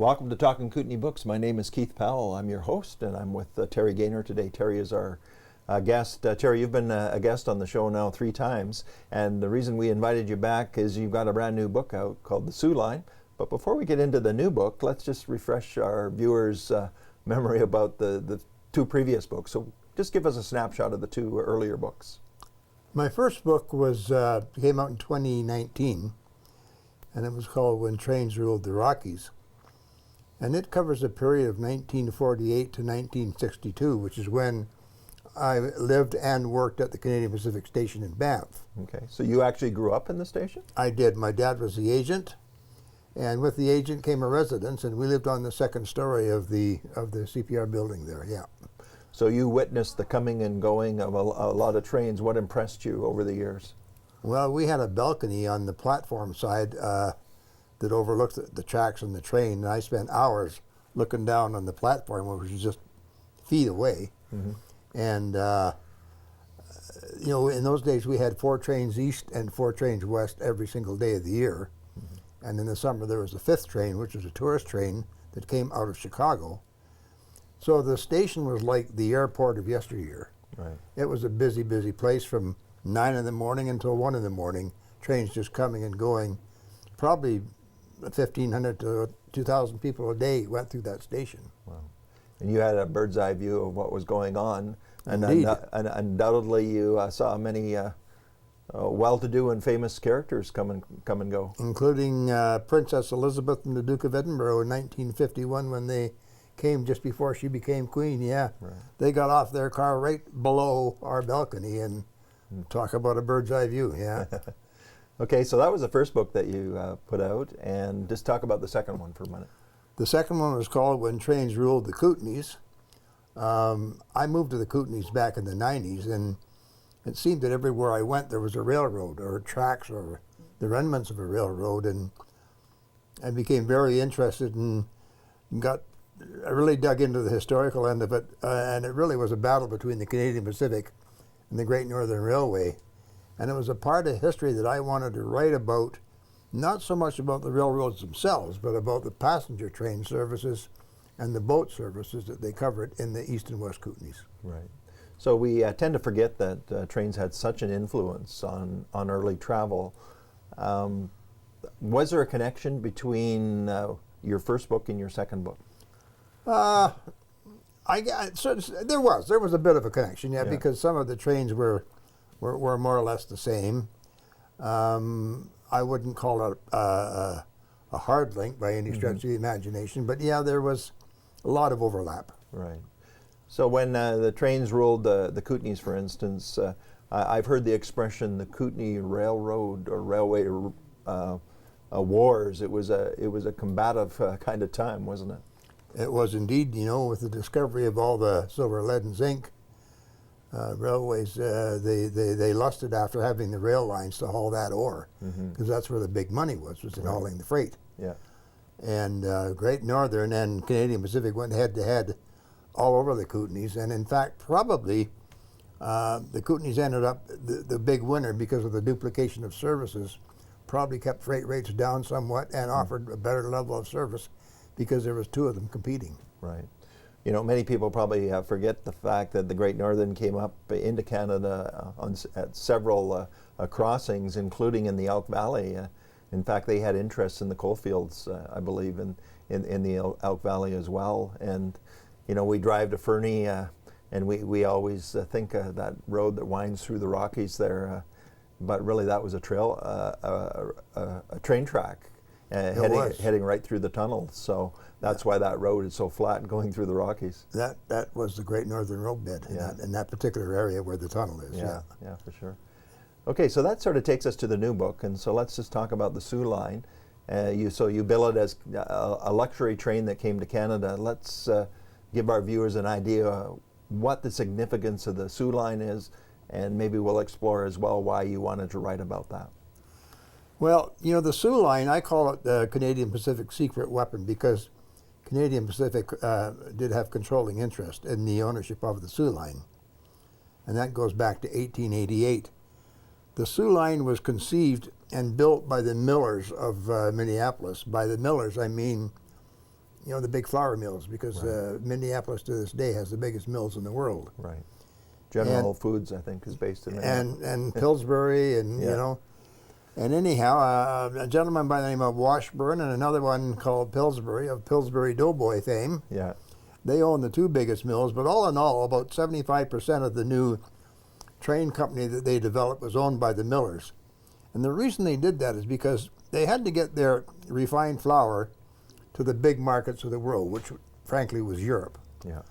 Welcome to Talking Kootenay Books. My name is Keith Powell. I'm your host, and I'm with Terry Gaynor today. Terry is our guest. Terry, you've been a guest on the show now 3 times, and the reason we invited you back is you've got a brand new book out called The Sioux Line. But before we get into the new book, let's just refresh our viewers' memory about the 2 previous books. So just give us a snapshot of the 2 earlier books. My first book came out in 2019, and it was called When Trains Ruled the Rockies. And it covers a period of 1948 to 1962, which is when I lived and worked at the Canadian Pacific Station in Banff. Okay, so you actually grew up in the station? I did. My dad was the agent, and with the agent came a residence, and we lived on the 2nd story of the CPR building there, yeah. So you witnessed the coming and going of a lot of trains. What impressed you over the years? Well, we had a balcony on the platform side that overlooked the tracks and the train, and I spent hours looking down on the platform, which was just feet away. Mm-hmm. And you know, in those days we had 4 trains east and 4 trains west every single day of the year. Mm-hmm. And in the summer there was a 5th train, which was a tourist train that came out of Chicago. So the station was like the airport of yesteryear. Right. It was a busy, busy place from 9 in the morning until 1 in the morning. Trains just coming and going. Probably 1,500 to 2,000 people a day went through that station. Wow. And you had a bird's eye view of what was going on. And Indeed. Undoubtedly you saw many well-to-do and famous characters come and go. Including Princess Elizabeth and the Duke of Edinburgh in 1951 when they came just before she became queen, yeah. Right. They got off their car right below our balcony, and talk about a bird's eye view, yeah. Okay, so that was the first book that you put out, and just talk about the second one for a minute. The second one was called When Trains Ruled the Kootenays. I moved to the Kootenays back in the 90s, and it seemed that everywhere I went there was a railroad or tracks or the remnants of a railroad, and I became very interested and I really dug into the historical end of it, and it really was a battle between the Canadian Pacific and the Great Northern Railway. And it was a part of history that I wanted to write about, not so much about the railroads themselves, but about the passenger train services and the boat services that they covered in the East and West Kootenays. Right. So we tend to forget that trains had such an influence on early travel. Was there a connection between your first book and your second book? There was a bit of a connection, yeah, because some of the trains were more or less the same. I wouldn't call it a hard link by any stretch of the imagination, but yeah, there was a lot of overlap. Right. So when the trains ruled the Kootenays, for instance, I've heard the expression the Kootenay Railroad or Railway Wars. It was a combative kind of time, wasn't it? It was indeed, you know, with the discovery of all the silver, lead, and zinc railways, they lusted after having the rail lines to haul that ore, because that's where the big money was in hauling the freight. Yeah. And Great Northern and Canadian Pacific went head-to-head all over the Kootenays, and in fact, probably the Kootenays ended up the big winner because of the duplication of services, probably kept freight rates down somewhat and offered a better level of service because there was 2 of them competing. Right. You know, many people probably forget the fact that the Great Northern came up into Canada at several crossings, including in the Elk Valley. In fact, they had interests in the coalfields, I believe, in the Elk Valley as well. And, you know, we drive to Fernie, and we always think that road that winds through the Rockies there, but really that was a trail, a train track. Heading right through the tunnel, so that's why that road is so flat going through the Rockies. That was the Great Northern Road bed in that particular area where the tunnel is. Yeah, for sure. Okay, so that sort of takes us to the new book, and so let's just talk about the Sioux Line. You bill it as a luxury train that came to Canada. Let's give our viewers an idea what the significance of the Sioux Line is, and maybe we'll explore as well why you wanted to write about that. Well, you know, the Sioux Line, I call it the Canadian Pacific secret weapon because Canadian Pacific did have controlling interest in the ownership of the Sioux Line. And that goes back to 1888. The Sioux Line was conceived and built by the millers of Minneapolis. By the millers, I mean you know, the big flour mills, because Minneapolis to this day has the biggest mills in the world. Right. General Foods, I think, is based in Minneapolis. And Pillsbury, and you know. And anyhow, a gentleman by the name of Washburn and another one called Pillsbury, of Pillsbury Doughboy fame. Yeah. They own the two biggest mills, but all in all, about 75% of the new train company that they developed was owned by the millers. And the reason they did that is because they had to get their refined flour to the big markets of the world, which frankly was Europe. Yeah.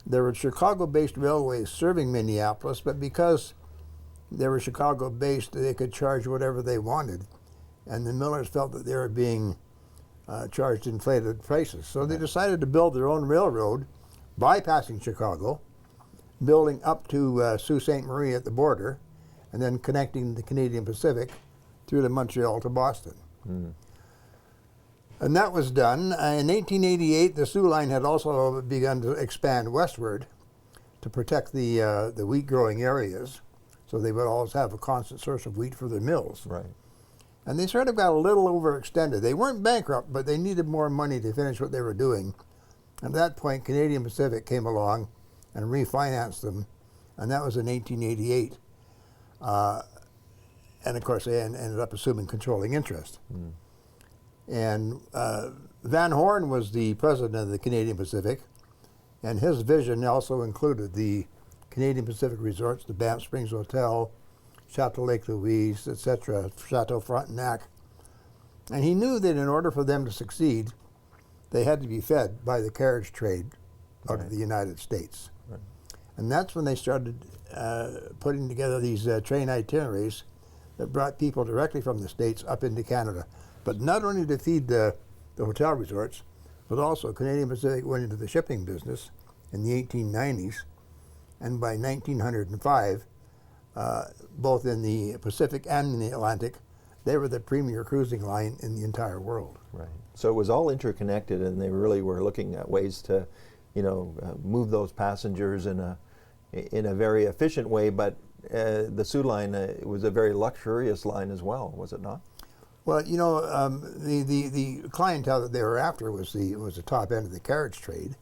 There were Chicago-based railways serving Minneapolis, but because they were Chicago-based, they could charge whatever they wanted. And the millers felt that they were being charged inflated prices. So they decided to build their own railroad, bypassing Chicago, building up to Sault Ste. Marie at the border, and then connecting the Canadian Pacific through to Montreal to Boston. And that was done. In 1888, the Soo Line had also begun to expand westward to protect the wheat-growing areas, so they would always have a constant source of wheat for their mills. Right. And they sort of got a little overextended. They weren't bankrupt, but they needed more money to finish what they were doing. And at that point, Canadian Pacific came along and refinanced them, and that was in 1888. And of course, they ended up assuming controlling interest. And Van Horn was the president of the Canadian Pacific, and his vision also included the Canadian Pacific resorts, the Banff Springs Hotel, Chateau Lake Louise, etc., Chateau Frontenac. And he knew that in order for them to succeed, they had to be fed by the carriage trade out of the United States. Right. And that's when they started putting together these train itineraries that brought people directly from the States up into Canada. But not only to feed the hotel resorts, but also Canadian Pacific went into the shipping business in the 1890s. And by 1905, both in the Pacific and in the Atlantic, they were the premier cruising line in the entire world. Right. So it was all interconnected, and they really were looking at ways to, move those passengers in a very efficient way. But the Soo Line was a very luxurious line as well, was it not? Well, the clientele that they were after was the top end of the carriage trade,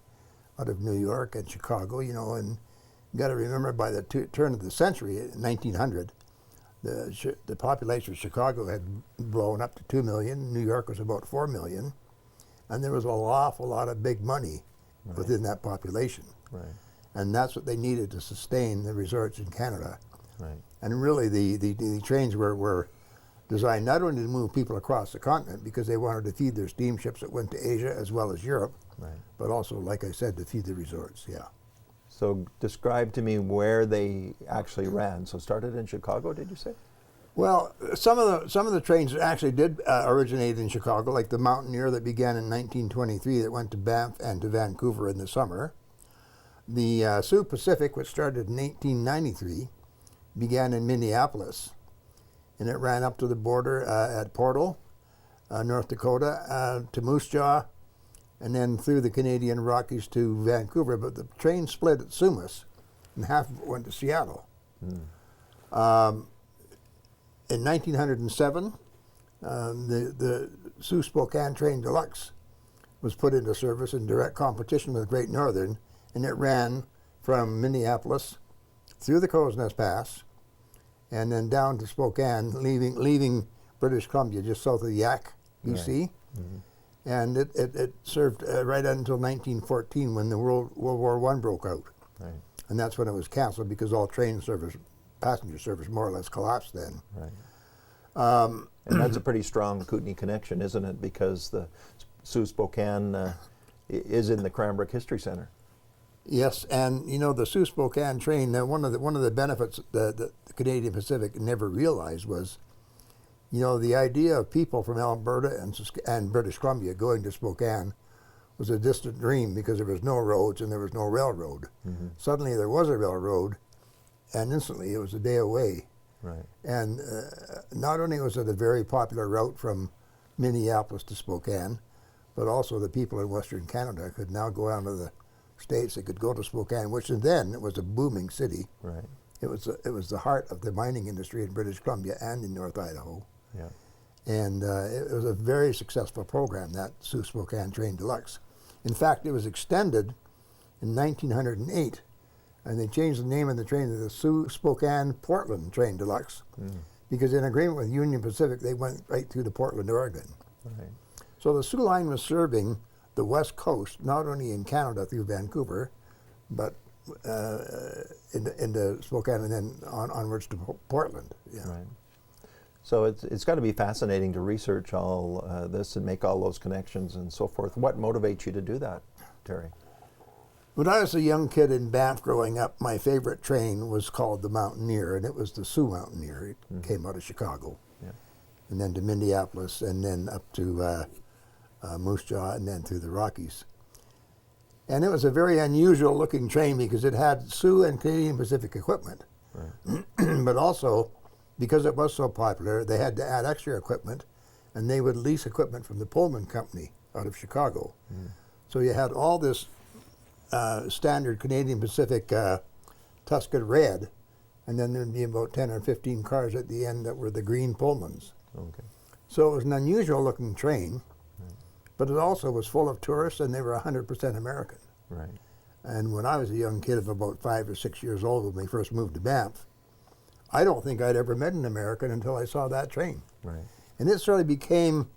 out of New York and Chicago. And you got to remember, by the turn of the century, 1900, the population of Chicago had blown up to 2 million. New York was about 4 million, and there was an awful lot of big money within that population. Right. And that's what they needed to sustain the resorts in Canada. Right. And really, the trains were designed not only to move people across the continent, because they wanted to feed their steamships that went to Asia as well as Europe, but also, like I said, to feed the resorts. Yeah. So describe to me where they actually ran. So started in Chicago, did you say? Well, some of the trains actually did originate in Chicago, like the Mountaineer that began in 1923 that went to Banff and to Vancouver in the summer. The Soo Pacific, which started in 1893, began in Minneapolis, and it ran up to the border at Portal, North Dakota, to Moose Jaw, and then through the Canadian Rockies to Vancouver. But the train split at Sumas, and half of it went to Seattle. In 1907, the Sault Spokane Train Deluxe was put into service in direct competition with Great Northern, and it ran from Minneapolis through the Crow's Nest Pass and then down to Spokane, leaving British Columbia just south of Yaak, BC. And it served right until 1914, when the World War I broke out. Right. And that's when it was canceled, because all train service, passenger service, more or less collapsed then. Right. And that's a pretty strong Kootenay connection, isn't it? Because the Sault Spokane is in the Cranbrook History Center. Yes, and the Sault Spokane train, one of the benefits that the Canadian Pacific never realized was, the idea of people from Alberta and British Columbia going to Spokane was a distant dream, because there was no roads and there was no railroad. Suddenly there was a railroad, and instantly it was a day away. Right. And not only was it a very popular route from Minneapolis to Spokane, but also the people in Western Canada could now go down to the States. They could go to Spokane, which then it was a booming city. Right. It was the heart of the mining industry in British Columbia and in North Idaho. Yeah. And it was a very successful program, that Sault Spokane Train Deluxe. In fact, it was extended in 1908, and they changed the name of the train to the Sault Spokane Portland Train Deluxe, because in agreement with Union Pacific, they went right through to Portland, Oregon. Right. So the Soo line was serving the West Coast, not only in Canada through Vancouver, but into Spokane and then onwards to Portland. Yeah. Right. So it's got to be fascinating to research all this and make all those connections and so forth. What motivates you to do that, Terry? When I was a young kid in Banff growing up, my favorite train was called the Mountaineer, and it was the Soo Mountaineer. It came out of Chicago, and then to Minneapolis, and then up to Moose Jaw, and then through the Rockies. And it was a very unusual looking train because it had Soo and Canadian Pacific equipment. Right. But also, because it was so popular, they had to add extra equipment, and they would lease equipment from the Pullman Company out of Chicago. So you had all this standard Canadian Pacific Tuscan red, and then there'd be about 10 or 15 cars at the end that were the green Pullmans. Okay. So it was an unusual looking train, but it also was full of tourists, and they were 100% American. Right. And when I was a young kid of about 5 or 6 years old when we first moved to Banff, I don't think I'd ever met an American until I saw that train. Right. And it sort of became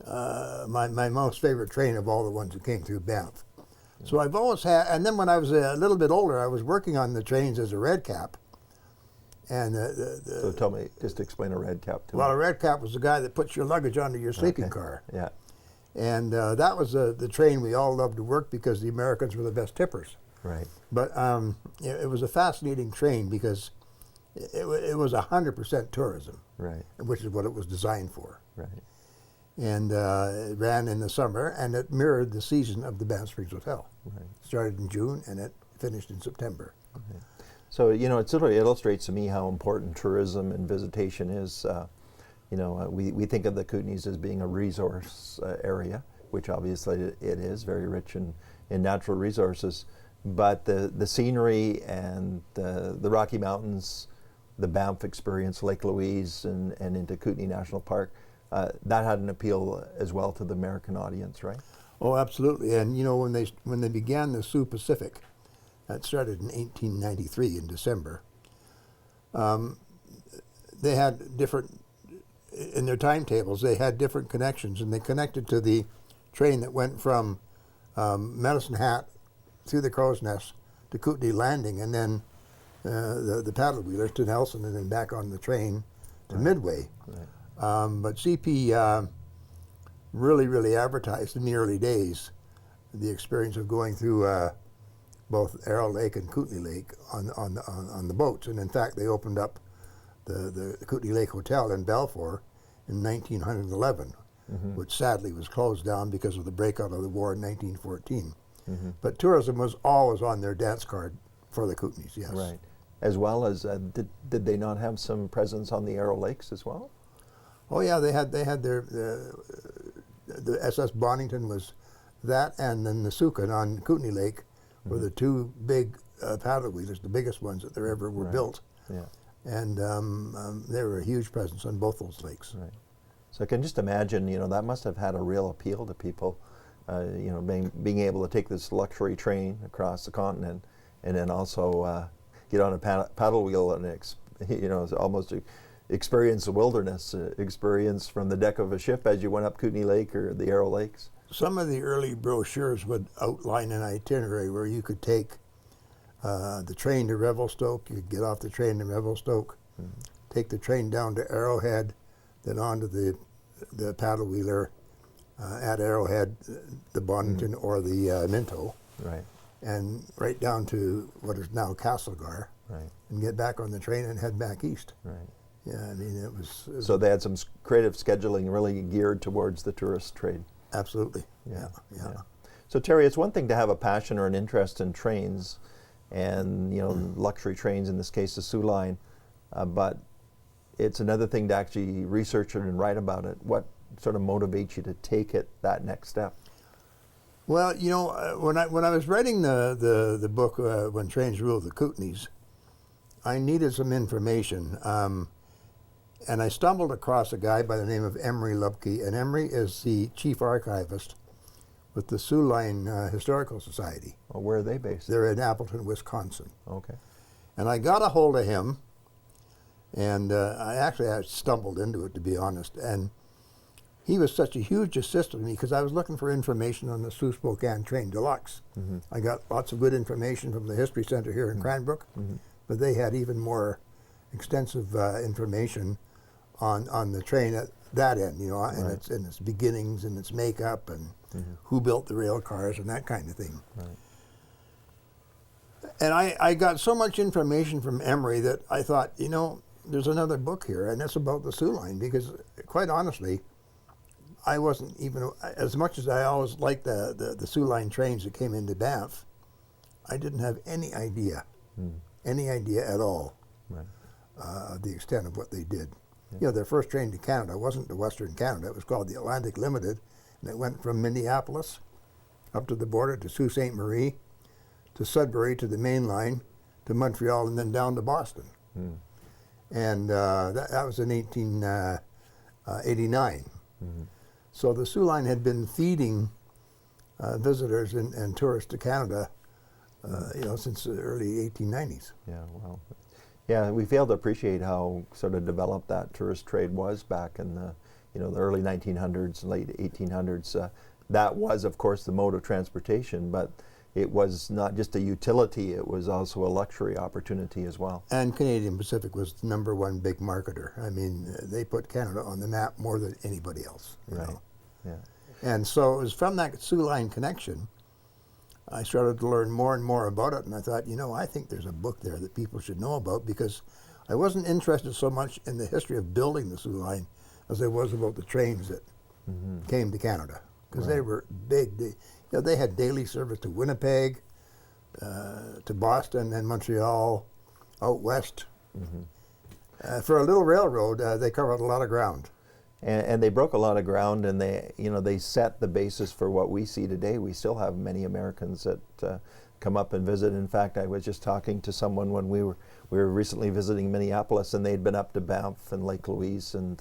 my most favorite train of all the ones that came through Banff. So I've always had, and then when I was a little bit older, I was working on the trains as a red cap. And So tell me, just explain a red cap to me. well, a red cap was the guy that puts your luggage onto your sleeping car. Yeah. And that was the train we all loved to work because the Americans were the best tippers. Right. But it was a fascinating train because it was 100% tourism, Right. which is what it was designed for. Right. And it ran in the summer, and it mirrored the season of the Banff Springs Hotel. Right. Started in June, and it finished in September. Okay. So, you know, it sort of illustrates to me how important tourism and visitation is. We think of the Kootenays as being a resource area, which obviously it is, very rich in natural resources. But the scenery and the Rocky Mountains, the Banff experience, Lake Louise, and into Kootenay National Park, that had an appeal as well to the American audience, right? Oh, absolutely. And you know, when they began the Soo Pacific, that started in 1893 in December. They had different, in their timetables, they had different connections, and they connected to the train that went from Medicine Hat through the Crow's Nest to Kootenay Landing, and then the paddle wheelers to Nelson, and then back on the train to Midway. Right. But CP really advertised in the early days the experience of going through both Arrow Lake and Kootenay Lake on the boats, and in fact they opened up the Kootenay Lake Hotel in Balfour in 1911, which sadly was closed down because of the breakout of the war in 1914. But tourism was always on their dance card for the Kootenays, yes. Right. As well as, did they not have some presence on the Arrow Lakes as well? Oh yeah, they had their the SS Bonington was that, and then the Sukan on Kootenay Lake were the two big paddle wheelers, the biggest ones that there ever were built. Yeah. And they were a huge presence on both those lakes. Right. So I can just imagine, you know, that must have had a real appeal to people, you know, being able to take this luxury train across the continent, and then also get on a paddle wheel and you know, almost experience the wilderness, experience from the deck of a ship as you went up Kootenay Lake or the Arrow Lakes. Some of the early brochures would outline an itinerary where you could take the train to Revelstoke, you could get off the train in Revelstoke, take the train down to Arrowhead, then onto the paddle wheeler at Arrowhead, the Bonington or the Minto, right, and right down to what is now Castlegar, right, and get back on the train and head back east. right. Yeah, I mean, it was So they had some creative scheduling really geared towards the tourist trade. absolutely. Yeah, Yeah. So Terry, it's one thing to have a passion or an interest in trains, and you know, luxury trains, in this case the Soo line, but it's another thing to actually research it and write about it. What sort of motivates you to take it that next step? Well, you know, when I was writing the book When Trains Ruled the Kootenays, I needed some information, And I stumbled across a guy by the name of Emery Lubke, and Emery is the chief archivist with the Sioux Line Historical Society. Well, where are they based? They're in Appleton, Wisconsin. Okay. And I got a hold of him, and I stumbled into it, to be honest. And he was such a huge assist to me because I was looking for information on the Sioux Spokane Train Deluxe. Mm-hmm. I got lots of good information from the History Center here in Cranbrook, but they had even more extensive information on the train at that end, you know, and its beginnings and its makeup and who built the rail cars and that kind of thing. Right. And I got so much information from Emery that I thought, you know, there's another book here, and it's about the Sioux Line, because quite honestly, I wasn't even, as much as I always liked the Sioux Line trains that came into Banff, I didn't have any idea at all Right. of the extent of what they did. You know, their first train to Canada wasn't to Western Canada. It was called the Atlantic Limited, and it went from Minneapolis up to the border to Sault Ste. Marie, to Sudbury, to the main line, to Montreal, and then down to Boston. And that was in 1889. So the Sioux Line had been feeding visitors and tourists to Canada, you know, since the early 1890s. Yeah, well, yeah, we fail to appreciate how sort of developed that tourist trade was back in the, you know, the early 1900s, late 1800s. That was, of course, the mode of transportation, but it was not just a utility, it was also a luxury opportunity as well. And Canadian Pacific was the #1 big marketer. I mean, they put Canada on the map more than anybody else, you know. Yeah. And so it was from that Sioux Line connection, I started to learn more and more about it, and I thought, you know, I think there's a book there that people should know about, because I wasn't interested so much in the history of building the Sioux Line as I was about the trains that came to Canada, because they were big. You know, they had daily service to Winnipeg, to Boston and Montreal, out west. For a little railroad, they covered a lot of ground. And they broke a lot of ground, and they set the basis for what we see today. We still have many Americans that come up and visit. In fact, I was just talking to someone when we were recently visiting Minneapolis, and they'd been up to Banff and Lake Louise, and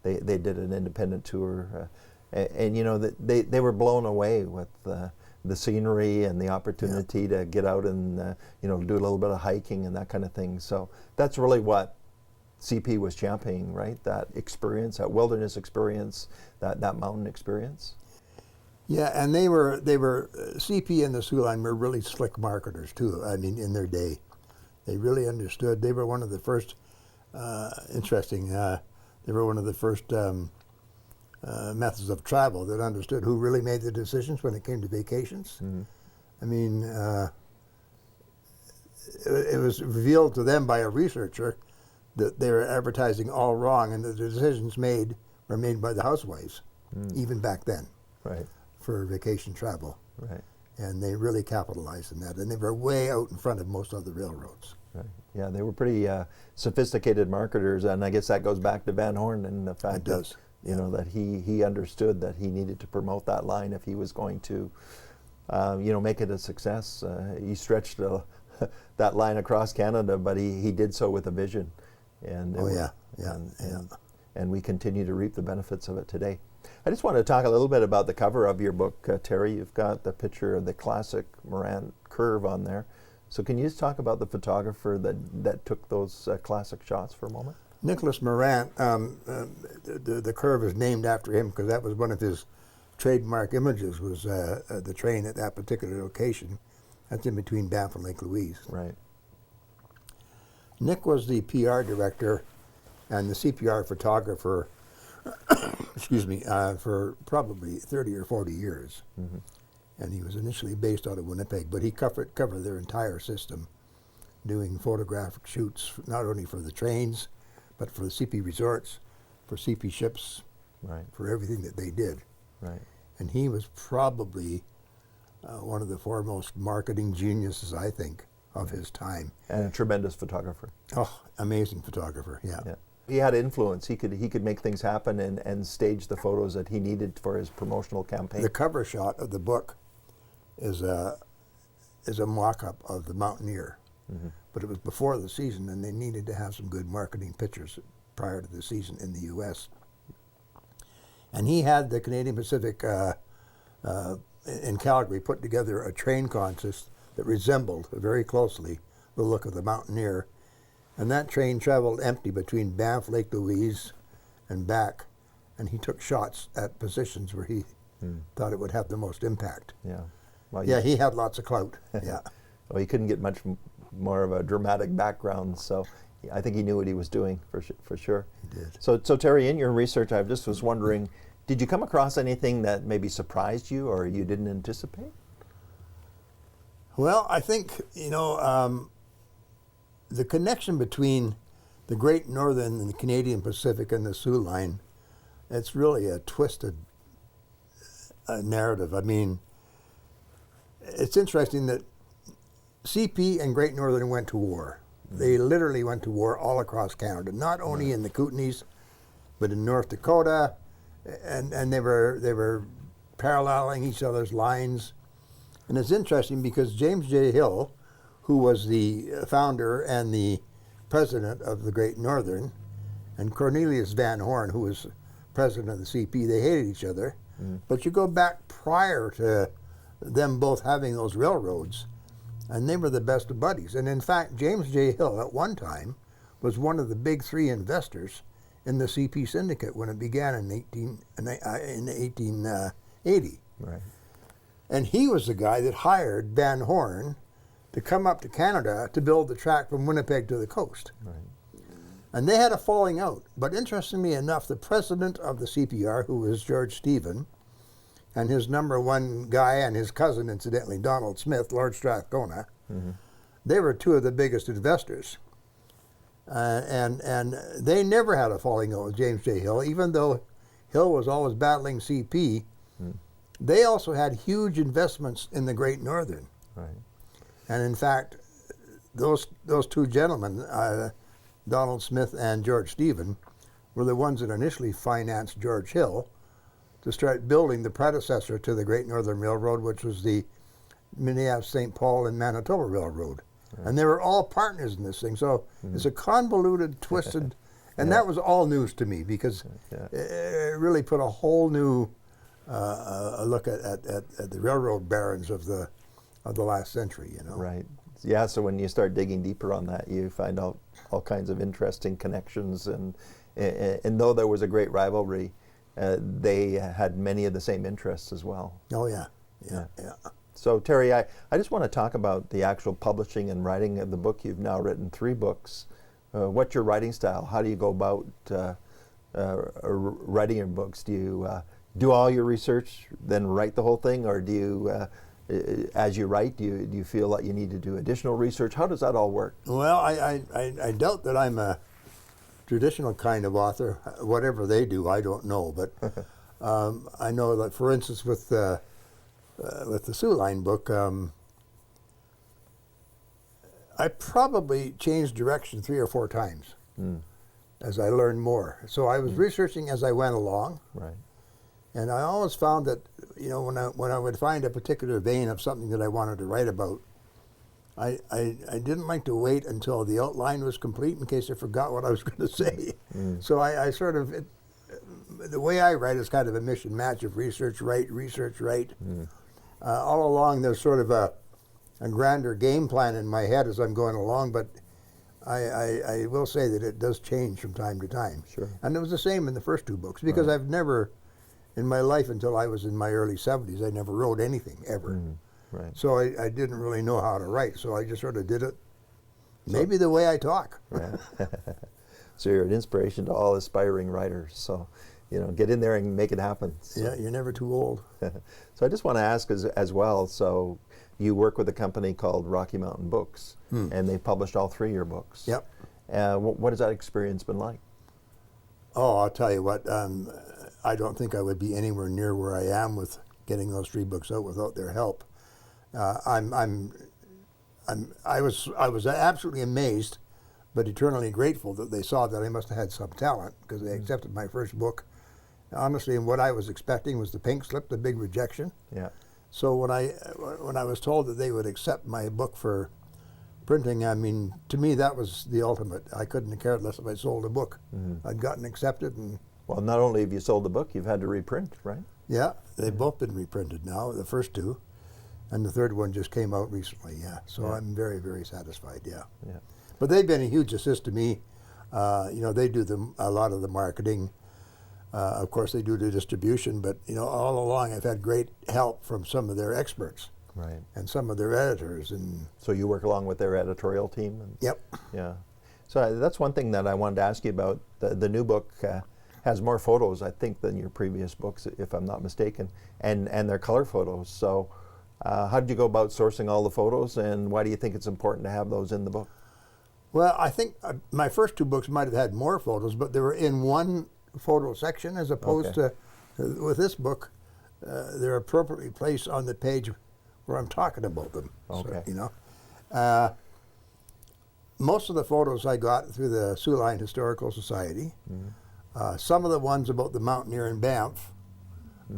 they did an independent tour, and you know, they were blown away with the scenery and the opportunity to get out and you know, do a little bit of hiking and that kind of thing. So that's really what CP was championing, right? That experience, that wilderness experience, that mountain experience. Yeah, and they were CP and the Sioux Line were really slick marketers too. I mean, in their day, they really understood. They were one of the first they were one of the first methods of travel that understood who really made the decisions when it came to vacations. I mean, it was revealed to them by a researcher that they were advertising all wrong, and that the decisions were made by the housewives, even back then, Right. for vacation travel. Right. And they really capitalized on that, and they were way out in front of most other railroads. Right. Yeah, they were pretty sophisticated marketers, and I guess that goes back to Van Horn and the fact that, you know, that he understood that he needed to promote that line if he was going to, you know, make it a success. He stretched that line across Canada, but he did so with a vision. And and we continue to reap the benefits of it today. I just want to talk a little bit about the cover of your book, Terry. You've got the picture of the classic Morant curve on there. So can you just talk about the photographer that took those classic shots for a moment? Nicholas Morant, the curve is named after him because that was one of his trademark images, was the train at that particular location. That's in between Banff and Lake Louise. Right. Nick was the PR director and the CPR photographer, excuse me, for probably 30 or 40 years. And he was initially based out of Winnipeg, but he covered their entire system, doing photographic shoots not only for the trains, but for the CP resorts, for CP ships, Right. for everything that they did. Right. And he was probably one of the foremost marketing geniuses, I think, of his time. And a tremendous photographer. Oh, amazing photographer, yeah. Yeah. He had influence. He could make things happen and stage the photos that he needed for his promotional campaign. The cover shot of the book is a mock-up of the Mountaineer. But it was before the season, and they needed to have some good marketing pictures prior to the season in the U.S. And he had the Canadian Pacific in Calgary put together a train consist that resembled very closely the look of the Mountaineer. And that train traveled empty between Banff, Lake Louise, and back. And he took shots at positions where he thought it would have the most impact. Yeah. Well, Yeah, he had lots of clout. Yeah. Well, he couldn't get much more of a dramatic background, so I think he knew what he was doing for sure. He did. So Terry, in your research, I just was wondering, did you come across anything that maybe surprised you or you didn't anticipate? Well, I think, the connection between the Great Northern and the Canadian Pacific and the Soo Line, it's really a twisted narrative. I mean, it's interesting that CP and Great Northern went to war. They literally went to war all across Canada, not only in the Kootenays, but in North Dakota, and they were paralleling each other's lines. And it's interesting because James J. Hill, who was the founder and the president of the Great Northern, and Cornelius Van Horn, who was president of the CP, they hated each other. But you go back prior to them both having those railroads, and they were the best of buddies. And in fact, James J. Hill at one time was one of the big three investors in the CP syndicate when it began in 1880. Right. And he was the guy that hired Van Horn to come up to Canada to build the track from Winnipeg to the coast. Right. And they had a falling out. But interestingly enough, the president of the CPR, who was George Stephen, and his number one guy and his cousin, incidentally, Donald Smith, Lord Strathcona, they were two of the biggest investors. And they never had a falling out with James J. Hill, even though Hill was always battling CP. They also had huge investments in the Great Northern. Right. And in fact, those two gentlemen, Donald Smith and George Stephen, were the ones that initially financed George Hill to start building the predecessor to the Great Northern Railroad, which was the Minneapolis-St. Paul and Manitoba Railroad. Right. And they were all partners in this thing. So it's a convoluted, twisted, and that was all news to me because it really put a whole new look at the railroad barons of the last century, Right. Yeah, so when you start digging deeper on that, you find out all kinds of interesting connections, and though there was a great rivalry, they had many of the same interests as well. Oh, yeah. So, Terry, I just want to talk about the actual publishing and writing of the book. You've now written 3 books. What's your writing style? How do you go about writing your books? Do you do all your research, then write the whole thing, or do you, as you write, do you feel like you need to do additional research? How does that all work? Well, I doubt that I'm a traditional kind of author. Whatever they do, I don't know. But I know that, for instance, with the Soo Line book, I probably changed direction 3 or 4 times as I learned more. So I was researching as I went along. Right. And I always found that, when I would find a particular vein of something that I wanted to write about, I didn't like to wait until the outline was complete in case I forgot what I was going to say. So I sort of, the way I write is kind of a mission match of research, write. All along there's sort of a grander game plan in my head as I'm going along, but I will say that it does change from time to time. Sure. And it was the same in the first 2 books, because I've never, in my life until I was in my early 70s, I never wrote anything, ever. Right. So I didn't really know how to write, so I just sort of did it, maybe the way I talk. Yeah. So you're an inspiration to all aspiring writers. So, get in there and make it happen. So. Yeah, you're never too old. So I just want to ask as well, so you work with a company called Rocky Mountain Books, and they published all 3 of your books. Yep. What has that experience been like? Oh, I'll tell you what, I don't think I would be anywhere near where I am with getting those 3 books out without their help. I was absolutely amazed, but eternally grateful that they saw that I must have had some talent, because they accepted my first book. Honestly, and what I was expecting was the pink slip, the big rejection. Yeah. So when I was told that they would accept my book for printing, I mean, to me that was the ultimate. I couldn't have cared less if I sold a book. I'd gotten accepted, and Well, not only have you sold the book, you've had to reprint, right? yeah, they've both been reprinted now, the first two, and the third one just came out recently, yeah. So Yeah. I'm very, very satisfied, yeah. Yeah. But they've been a huge assist to me. You know, they do a lot of the marketing. Of course, they do the distribution, but, you know, all along I've had great help from some of their experts Right. and some of their editors. And So you work along with their editorial team? And, yep. yeah. So that's one thing that I wanted to ask you about. The new book has more photos, I think, than your previous books, if I'm not mistaken, and they're color photos. So how did you go about sourcing all the photos, and why do you think it's important to have those in the book? Well, I think my first two books might have had more photos, but they were in one photo section as opposed to, with this book, they're appropriately placed on the page where I'm talking about them. Okay. So, you know. Most of the photos I got through the Sioux Line Historical Society. Some of the ones about the mountaineer in Banff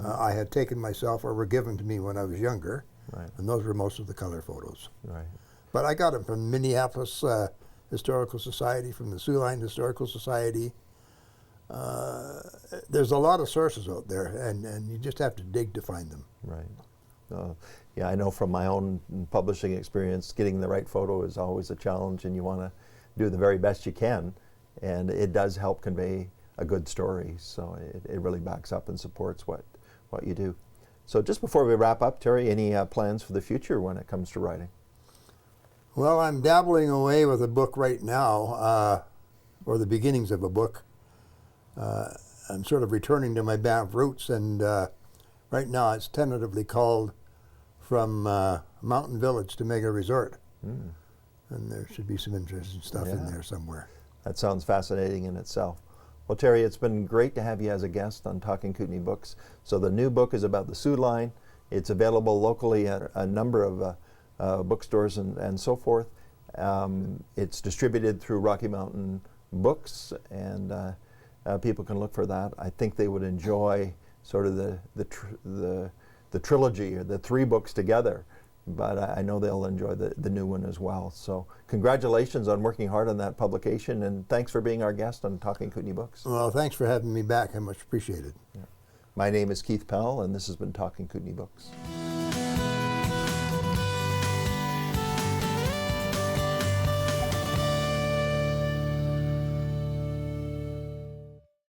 I had taken myself or were given to me when I was younger, Right. and those were most of the color photos. Right. But I got them from Minneapolis Historical Society, from the Sioux Line Historical Society. There's a lot of sources out there, and you just have to dig to find them. Right. Yeah, I know from my own publishing experience, getting the right photo is always a challenge, and you want to do the very best you can, and it does help convey a good story. So it really backs up and supports what you do. So just before we wrap up, Terry, any plans for the future when it comes to writing? Well, I'm dabbling away with a book right now, or the beginnings of a book. I'm sort of returning to my Banff roots, and right now it's tentatively called From Mountain Village to Mega Resort. And there should be some interesting stuff in there somewhere. That sounds fascinating in itself. Well, Terry, it's been great to have you as a guest on Talking Kootenay Books. So the new book is about the Sioux Line. It's available locally at a number of bookstores and so forth. It's distributed through Rocky Mountain Books, and people can look for that. I think they would enjoy sort of the trilogy, or the three books together, but I know they'll enjoy the new one as well. So congratulations on working hard on that publication, and thanks for being our guest on Talking Kootenay Books. Well, thanks for having me back. I much appreciate it. My name is Keith Powell, and this has been Talking Kootenay Books.